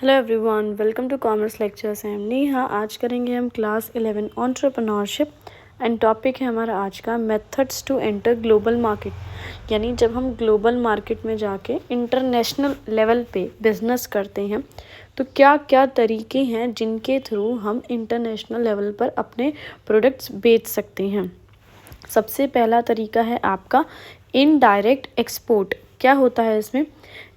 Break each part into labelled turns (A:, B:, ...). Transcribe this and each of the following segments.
A: Hello everyone, welcome to commerce lectures. I am Neha. आज करेंगे हम क्लास 11 एंटरप्रेन्योरशिप एंड टॉपिक है हमारा आज का methods to enter global market. यानी जब हम ग्लोबल मार्केट में जाके इंटरनेशनल लेवल पे बिजनेस करते हैं तो क्या क्या तरीके हैं जिनके थ्रू हम इंटरनेशनल लेवल पर अपने प्रोडक्ट्स बेच सकते हैं। सबसे पहला तरीका है आपका इनडायरेक्ट एक्सपोर्ट। क्या होता है इसमें?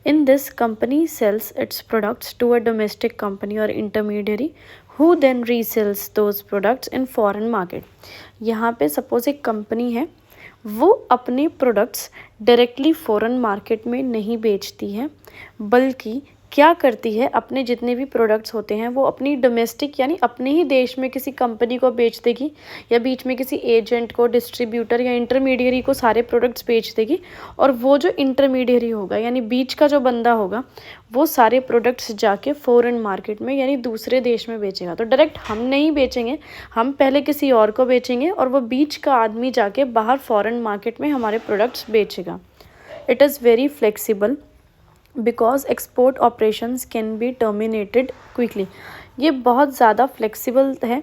A: In this, company sells its products to a domestic company or intermediary who then resells those products in foreign market. यहाँ पे सपोज एक कंपनी है, वो अपने प्रोडक्ट्स डायरेक्टली फॉरेन मार्केट में नहीं बेचती है, बल्कि क्या करती है, अपने जितने भी प्रोडक्ट्स होते हैं वो अपनी डोमेस्टिक यानी अपने ही देश में किसी कंपनी को बेच देगी, या बीच में किसी एजेंट को, डिस्ट्रीब्यूटर या इंटरमीडियरी को सारे प्रोडक्ट्स बेच देगी। और वो जो इंटरमीडियरी होगा यानी बीच का जो बंदा होगा वो सारे प्रोडक्ट्स जाके फॉरेन मार्केट में यानी दूसरे देश में बेचेगा। तो डायरेक्ट हम नहीं बेचेंगे, हम पहले किसी और को बेचेंगे और वो बीच का आदमी जाके बाहर फॉरेन मार्केट में हमारे प्रोडक्ट्स बेचेगा। It is very flexible because export operations can be terminated quickly. ये बहुत ज़्यादा फ्लेक्सिबल है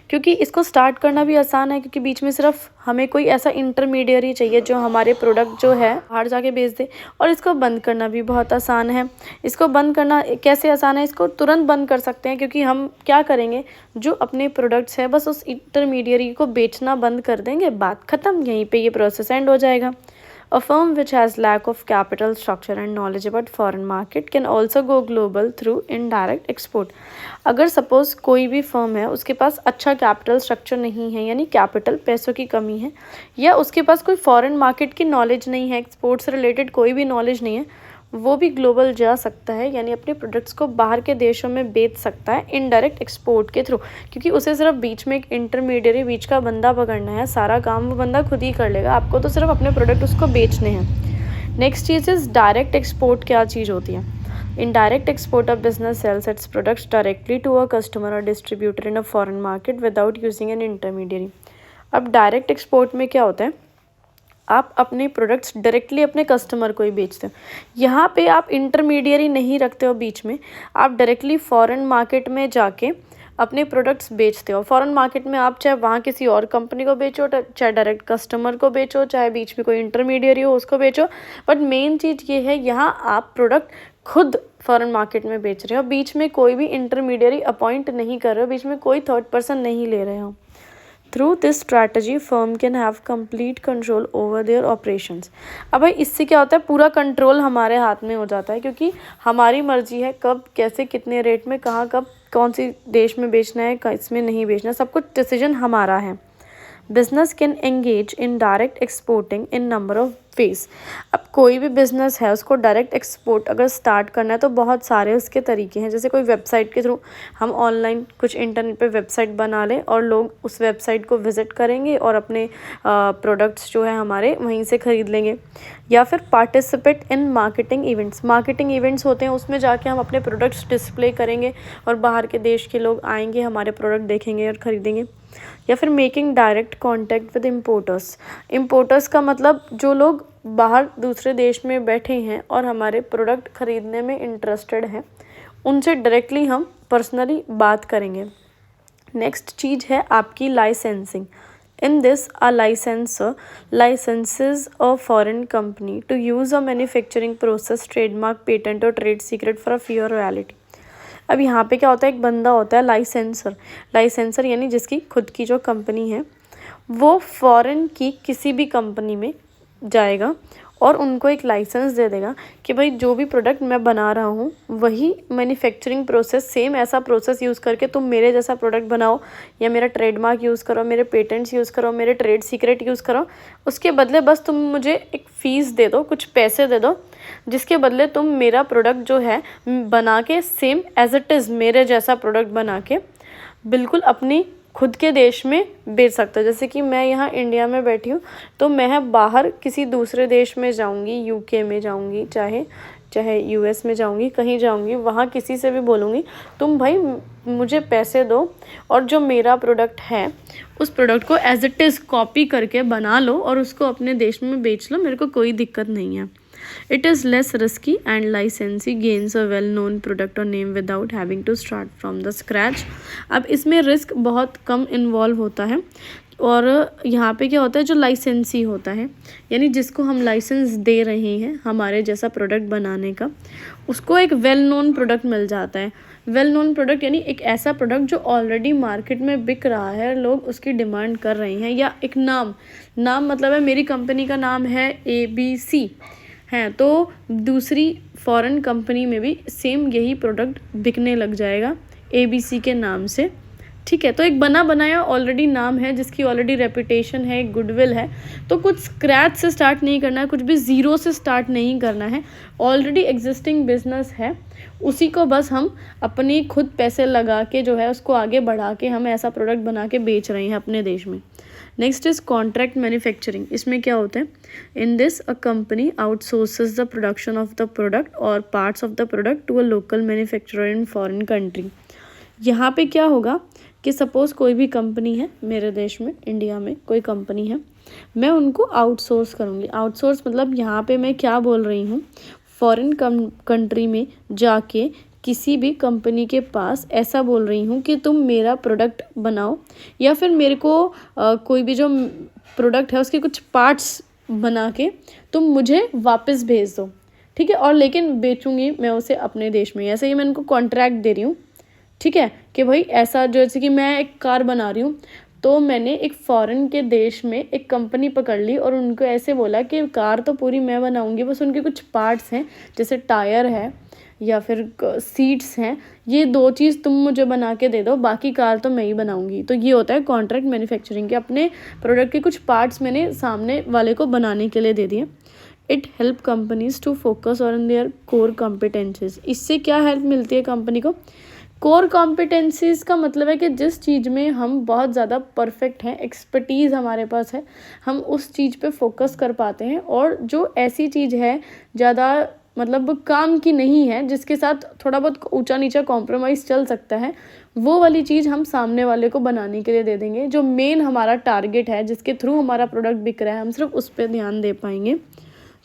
A: क्योंकि इसको स्टार्ट करना भी आसान है, क्योंकि बीच में सिर्फ हमें कोई ऐसा इंटरमीडियरी चाहिए जो हमारे प्रोडक्ट जो है बाहर जाके बेच दे। और इसको बंद करना भी बहुत आसान है। इसको बंद करना कैसे आसान है? इसको तुरंत बंद कर सकते हैं, क्योंकि हम क्या करेंगे, जो अपने प्रोडक्ट्स है बस उस इंटरमीडियरी को बेचना बंद कर देंगे, बात ख़त्म, यहीं पे ये प्रोसेस एंड हो जाएगा। A firm which has lack of capital structure and knowledge about foreign market can also go global through indirect export. अगर सपोज कोई भी फर्म है, उसके पास अच्छा कैपिटल स्ट्रक्चर नहीं है, यानी कैपिटल पैसों की कमी है, या उसके पास कोई फॉरेन मार्केट की नॉलेज नहीं है, एक्सपोर्ट से रिलेटेड कोई भी नॉलेज नहीं है, वो भी ग्लोबल जा सकता है, यानी अपने प्रोडक्ट्स को बाहर के देशों में बेच सकता है इनडायरेक्ट एक्सपोर्ट के थ्रू। क्योंकि उसे सिर्फ बीच में एक इंटरमीडियरी बीच का बंदा पकड़ना है, सारा काम वो बंदा खुद ही कर लेगा, आपको तो सिर्फ अपने प्रोडक्ट उसको बेचने हैं। नेक्स्ट चीज़ इज़ डायरेक्ट एक्सपोर्ट। क्या चीज़ होती है? In direct export of business sells its products directly to a customer और distributor in a foreign market without using an intermediary. अब डायरेक्ट एक्सपोर्ट में क्या होता है, आप अपने प्रोडक्ट्स डायरेक्टली अपने कस्टमर को ही बेचते हो। यहाँ पे आप इंटरमीडियरी नहीं रखते हो बीच में, आप डायरेक्टली फॉरेन मार्केट में जाके अपने प्रोडक्ट्स बेचते हो। फॉरेन मार्केट में आप चाहे वहाँ किसी और कंपनी को बेचो, चाहे डायरेक्ट कस्टमर को बेचो, चाहे बीच में कोई इंटरमीडियरी हो उसको बेचो, बट मेन चीज़ ये है, यहाँ आप प्रोडक्ट खुद फॉरेन मार्केट में बेच रहे हो, बीच में कोई भी इंटरमीडियरी अपॉइंट नहीं कर रहे हो, बीच में कोई थर्ड पर्सन नहीं ले रहे हो। Through this strategy, firm can have complete control over their operations. अब भाई इससे क्या होता है, पूरा कंट्रोल हमारे हाथ में हो जाता है, क्योंकि हमारी मर्जी है कब, कैसे, कितने रेट में, कहाँ, कब, कौन सी देश में बेचना है, इसमें नहीं बेचना, सब कुछ डिसीजन हमारा है। Business can engage in direct exporting in number of ways. अब कोई भी बिजनेस है, उसको डायरेक्ट एक्सपोर्ट अगर स्टार्ट करना है तो बहुत सारे उसके तरीके हैं। जैसे कोई वेबसाइट के थ्रू हम ऑनलाइन कुछ इंटरनेट पे वेबसाइट बना लें और लोग उस वेबसाइट को विज़िट करेंगे और अपने प्रोडक्ट्स जो है हमारे वहीं से ख़रीद लेंगे। या फिर participate in marketing events. Marketing events होते हैं, उसमें जाके हम अपने प्रोडक्ट्स डिस्प्ले करेंगे और बाहर के देश के लोग आएंगे, हमारे प्रोडक्ट देखेंगे और ख़रीदेंगे। या फिर making direct contact with importers. Importers का मतलब जो लोग बाहर दूसरे देश में बैठे हैं और हमारे प्रोडक्ट ख़रीदने में इंटरेस्टेड हैं, उनसे डायरेक्टली हम पर्सनली बात करेंगे। नेक्स्ट चीज़ है आपकी licensing. In this a licensor licenses a foreign company to use a manufacturing process, trademark, patent और trade secret for a fair royalty. अब यहाँ पे क्या होता है, एक बंदा होता है लाइसेंसर। लाइसेंसर यानी जिसकी खुद की जो कंपनी है, वो फॉरेन की किसी भी कंपनी में जाएगा और उनको एक लाइसेंस दे देगा कि भाई जो भी प्रोडक्ट मैं बना रहा हूँ वही मैन्युफैक्चरिंग प्रोसेस, सेम ऐसा प्रोसेस यूज़ करके तुम मेरे जैसा प्रोडक्ट बनाओ, या मेरा ट्रेडमार्क यूज़ करो, मेरे पेटेंट्स यूज़ करो, मेरे ट्रेड सीक्रेट यूज़ करो। उसके बदले बस तुम मुझे एक फ़ीस दे दो, कुछ पैसे दे दो, जिसके बदले तुम मेरा प्रोडक्ट जो है बना के सेम एज इट इज़ मेरे जैसा प्रोडक्ट बना के बिल्कुल अपनी खुद के देश में बेच सकता है। जैसे कि मैं यहाँ इंडिया में बैठी हूँ, तो मैं बाहर किसी दूसरे देश में जाऊँगी, यूके में जाऊँगी, चाहे यूएस में जाऊँगी, कहीं जाऊँगी, वहाँ किसी से भी बोलूँगी तुम भाई मुझे पैसे दो और जो मेरा प्रोडक्ट है उस प्रोडक्ट को एज इट इज़ कॉपी करके बना लो और उसको अपने देश में बेच लो, मेरे को कोई दिक्कत नहीं है। It is less risky and licensee gains a well known product और name without having to start from the scratch. अब इसमें रिस्क बहुत कम इन्वॉल्व होता है और यहाँ पे क्या होता है, जो लाइसेंसी होता है यानी जिसको हम लाइसेंस दे रहे हैं हमारे जैसा प्रोडक्ट बनाने का, उसको एक वेल नोन प्रोडक्ट मिल जाता है। वेल नोन प्रोडक्ट यानी एक ऐसा प्रोडक्ट जो ऑलरेडी मार्केट में बिक रहा है, लोग उसकी डिमांड कर रहे हैं, या एक नाम मतलब है मेरी कंपनी का नाम है ABC है, तो दूसरी फॉरेन कंपनी में भी सेम यही प्रोडक्ट बिकने लग जाएगा ABC के नाम से। ठीक है, तो एक बना बनाया ऑलरेडी नाम है जिसकी ऑलरेडी रेपुटेशन है, गुडविल है, तो कुछ स्क्रैच से स्टार्ट नहीं करना है, कुछ भी ज़ीरो से स्टार्ट नहीं करना है। ऑलरेडी एग्जिस्टिंग बिजनेस है, उसी को बस हम अपनी खुद पैसे लगा के जो है उसको आगे बढ़ा के हम ऐसा प्रोडक्ट बना के बेच रहे हैं अपने देश में। Next is contract manufacturing. इसमें क्या होता है, in this a company outsources the production of the product और parts of the product to a local manufacturer in foreign country. यहाँ पे क्या होगा कि सपोज़ कोई भी कंपनी है मेरे देश में, इंडिया में कोई कंपनी है, मैं उनको आउटसोर्स करूँगी। आउटसोर्स मतलब यहाँ पे मैं क्या बोल रही हूँ, फॉरेन कंट्री में जाके किसी भी कंपनी के पास ऐसा बोल रही हूँ कि तुम मेरा प्रोडक्ट बनाओ, या फिर मेरे को कोई भी जो प्रोडक्ट है उसके कुछ पार्ट्स बना के तुम मुझे वापस भेज दो। ठीक है, और लेकिन बेचूँगी मैं उसे अपने देश में। ऐसे ही मैं उनको कॉन्ट्रैक्ट दे रही हूँ। ठीक है, कि भाई ऐसा जैसे कि मैं एक कार बना रही हूँ, तो मैंने एक फ़ॉरेन के देश में एक कंपनी पकड़ ली और उनको ऐसे बोला कि कार तो पूरी मैं बनाऊँगी, बस उनके कुछ पार्ट्स हैं जैसे टायर है या फिर सीट्स हैं, ये 2 चीज़ तुम मुझे बना के दे दो, बाकी कार तो मैं ही बनाऊँगी। तो ये होता है कॉन्ट्रैक्ट मैन्युफैक्चरिंग के, अपने प्रोडक्ट के कुछ पार्ट्स मैंने सामने वाले को बनाने के लिए दे दिए। It help companies to focus on their core competencies. इससे क्या हेल्प मिलती है कंपनी को, कोर कॉम्पिटेंसीज़ का मतलब है कि जिस चीज़ में हम बहुत ज़्यादा परफेक्ट हैं, एक्सपर्टीज़ हमारे पास है, हम उस चीज़ पे फोकस कर पाते हैं। और जो ऐसी चीज़ है ज़्यादा मतलब काम की नहीं है, जिसके साथ थोड़ा बहुत ऊंचा नीचा कॉम्प्रोमाइज़ चल सकता है, वो वाली चीज़ हम सामने वाले को बनाने के लिए दे देंगे। जो मेन हमारा टारगेट है, जिसके थ्रू हमारा प्रोडक्ट बिक रहा है, हम सिर्फ उस पर ध्यान दे पाएंगे।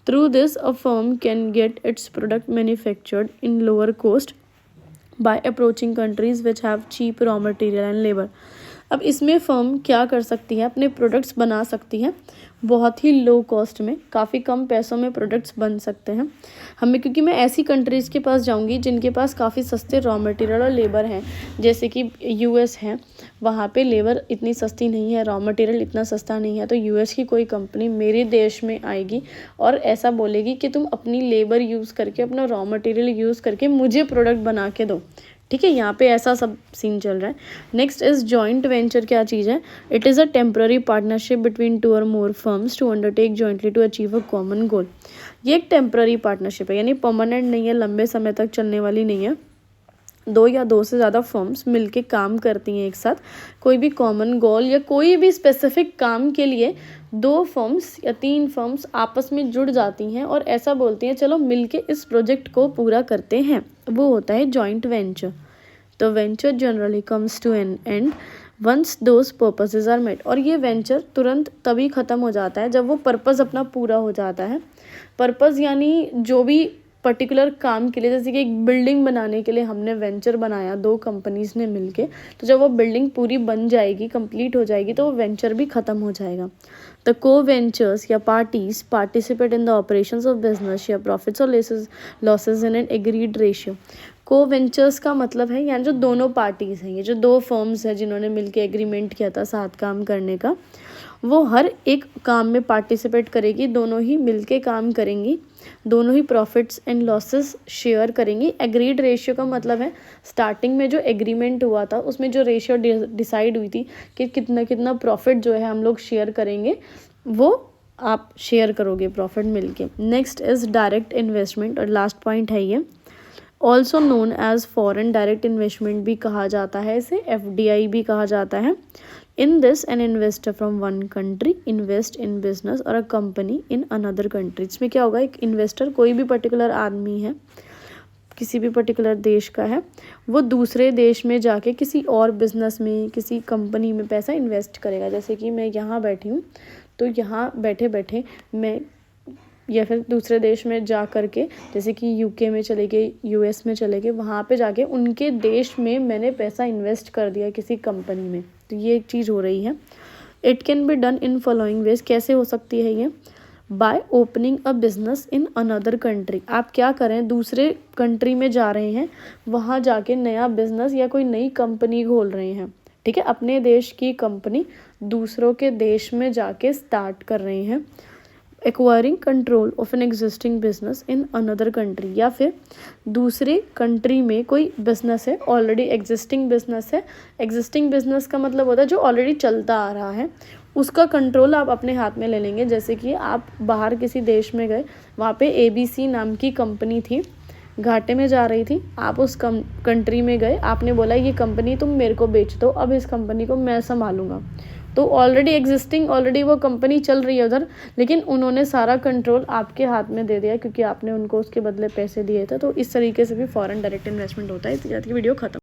A: Through this a firm can get it's product manufactured in lower cost by approaching countries which have cheap raw material and labor। अब इसमें फर्म क्या कर सकती है, अपने प्रोडक्ट्स बना सकती है बहुत ही लो कॉस्ट में, काफ़ी कम पैसों में प्रोडक्ट्स बन सकते हैं हमें, क्योंकि मैं ऐसी कंट्रीज़ के पास जाऊंगी जिनके पास काफ़ी सस्ते रॉ मटेरियल और लेबर हैं। जैसे कि US है, वहाँ पे लेबर इतनी सस्ती नहीं है, रॉ मटेरियल इतना सस्ता नहीं है, तो US की कोई कंपनी मेरे देश में आएगी और ऐसा बोलेगी कि तुम अपनी लेबर यूज़ करके, अपना रॉ मटेरियल यूज़ करके मुझे प्रोडक्ट बना के दो। ठीक है, यहाँ पे ऐसा सब सीन चल रहा है। Next is joint venture. क्या चीज़ है, it is a temporary partnership between 2 और more firms to undertake jointly to achieve a common goal. ये एक टेम्पररी पार्टनरशिप है, यानी परमानेंट नहीं है, लंबे समय तक चलने वाली नहीं है। 2 या 2 से ज़्यादा फर्म्स मिलके काम करती हैं एक साथ, कोई भी कॉमन गोल या कोई भी स्पेसिफिक काम के लिए 2 फर्म्स या 3 फर्म्स आपस में जुड़ जाती हैं और ऐसा बोलती हैं चलो मिलके इस प्रोजेक्ट को पूरा करते हैं, वो होता है जॉइंट वेंचर। तो venture generally comes to an end once those purposes are met. और ये वेंचर तुरंत तभी ख़त्म हो जाता है जब वो पर्पज़ अपना पूरा हो जाता है। पर्पज़ यानी जो भी पर्टिकुलर काम के लिए, जैसे कि एक बिल्डिंग बनाने के लिए हमने वेंचर बनाया 2 कंपनीज़ ने मिलके, तो जब वो बिल्डिंग पूरी बन जाएगी, कंप्लीट हो जाएगी, तो वो वेंचर भी ख़त्म हो जाएगा। द को वेंचर्स या parties participate in the operations of business या प्रॉफिट्स और losses in an agreed ratio. को वेंचर्स का मतलब है यानी जो दोनों पार्टीज़ हैं, ये जो 2 फर्म्स हैं जिन्होंने मिलके एग्रीमेंट किया था साथ काम करने का, वो हर एक काम में पार्टिसिपेट करेगी, दोनों ही मिलके काम करेंगी, दोनों ही प्रॉफिट्स एंड लॉसेस शेयर करेंगी। एग्रीड रेशियो का मतलब है स्टार्टिंग में जो एग्रीमेंट हुआ था उसमें जो रेशियो डिसाइड हुई थी कि कितना कितना प्रॉफिट जो है हम लोग शेयर करेंगे, वो आप शेयर करोगे प्रॉफिट मिलके। नेक्स्ट इज़ डायरेक्ट इन्वेस्टमेंट, और लास्ट पॉइंट है ये, also known as foreign direct investment भी कहा जाता है, इसे FDI भी कहा जाता है। In this an investor from one country invest in business और a company in another country. इसमें क्या होगा, एक इन्वेस्टर कोई भी पर्टिकुलर आदमी है, किसी भी पर्टिकुलर देश का है, वो दूसरे देश में जाके किसी और बिजनेस में, किसी कंपनी में पैसा इन्वेस्ट करेगा। जैसे कि मैं यहाँ बैठी हूँ, तो यहाँ बैठे बैठे मैं या फिर दूसरे देश में जा कर के, जैसे कि यूके में चले गए, यूएस में चले गए, वहाँ पे जाके उनके देश में मैंने पैसा इन्वेस्ट कर दिया किसी कंपनी में, तो ये एक चीज़ हो रही है। It can be done in following veg, कैसे हो सकती है ये? By opening a business in another country. आप क्या करें, दूसरे कंट्री में जा रहे हैं, वहाँ जाके नया बिजनेस या कोई नई कंपनी खोल रहे हैं, ठीक है, अपने देश की कंपनी दूसरों के देश में जाके स्टार्ट कर रहे हैं। Acquiring control of an existing business in another country, या फिर दूसरे कंट्री में कोई बिजनेस है, ऑलरेडी एग्जिस्टिंग बिजनेस है। एग्जिस्टिंग बिजनेस का मतलब होता है जो ऑलरेडी चलता आ रहा है, उसका कंट्रोल आप अपने हाथ में ले लेंगे। जैसे कि आप बाहर किसी देश में गए, वहाँ पे ABC नाम की कंपनी थी, घाटे में जा रही थी, आप उस कंट्री में गए, आपने बोला ये कंपनी तुम मेरे को बेच दो, अब इस कंपनी को मैं संभालूंगा। तो ऑलरेडी वो कंपनी चल रही है उधर, लेकिन उन्होंने सारा कंट्रोल आपके हाथ में दे दिया क्योंकि आपने उनको उसके बदले पैसे दिए थे। तो इस तरीके से भी फॉरेन डायरेक्ट इन्वेस्टमेंट होता है। तो वीडियो खत्म।